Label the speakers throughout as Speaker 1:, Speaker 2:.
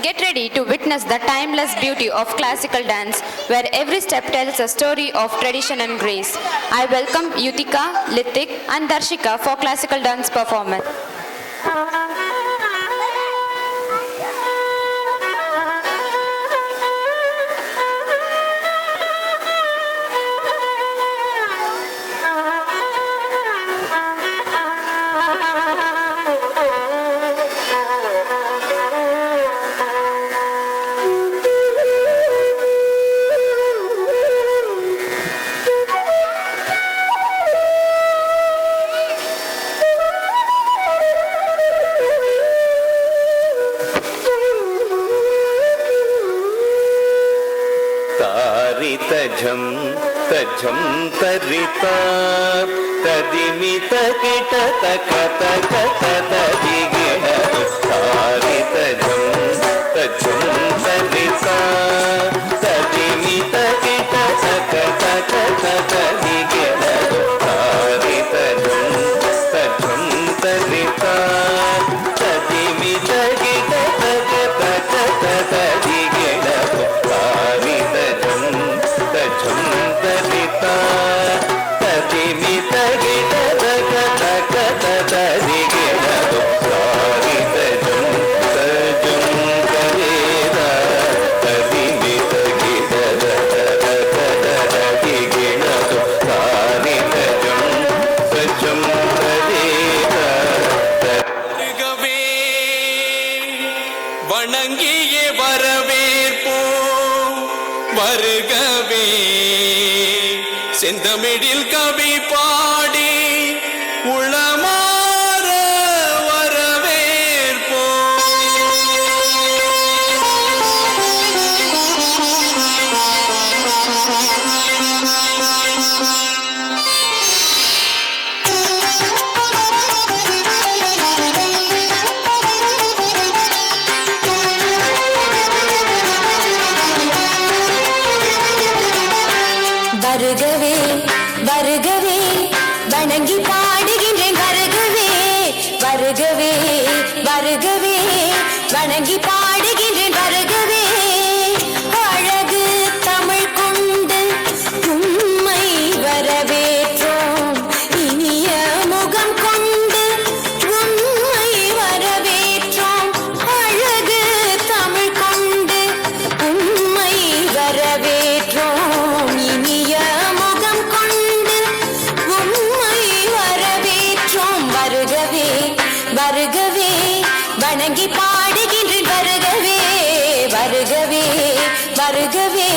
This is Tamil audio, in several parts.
Speaker 1: Get ready to witness the timeless beauty of classical dance, where every step tells a story of tradition and grace. I welcome Yutika, Lithik and Darshika for classical dance performance.
Speaker 2: तजं तजं तरिता तदिमित किट तक तक तदिगिण तारि तजं तजं तरिता तदिमित किट तक तक तदिगिण तारि तजं तजं तरिता तदिमित किट तक तक तदिगिण तारि तजं तरिता तदिमित गिट तक तक तदिगिण तारि तजं तजं तरिता तदिमित गिट तक तक तदिगिण तारि तजं तजं तरिता வருகவே வணங்கியே வரவேற்போம் வருகவே செந்தமிழில் கவி பாடி உளமாற வரவேற்போம்
Speaker 3: வருகவே வருகவே வணங்கி பாடுகின்றேன் வருகவே வருகவே வருகவே வணங்கி பாடுகின்றேன் வருகவே அழகு தமிழ் கொண்டு உம்மை வரவேற்றோம் இனிய முகம் கொண்டு உம்மை வரவேற்றோம் அழகு தமிழ் கொண்டு உம்மை வரவேற்றோம் இனிய முகம் கொண்டு உம்மை வரவேற்றோம் வருகவே வருகவே வணங்கி பாடுகின்றேன் வருகவே வருகவே வருகவே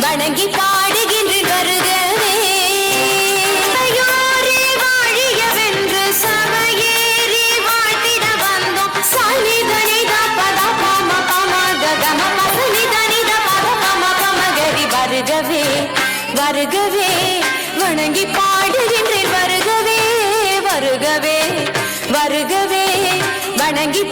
Speaker 3: வணங்கி பாடுகின்றேன் வருகவே சபையோரே வாழியவென்று சபையேறி வாழ்த்திட வந்தோம் சனிதனித பத பம பம கம பசனிதனித பத பம பம கரி வருகவே வருகவே வணங்கி பாடுகின்றேன் வருகவே வருகவே வருகவே வணங்கி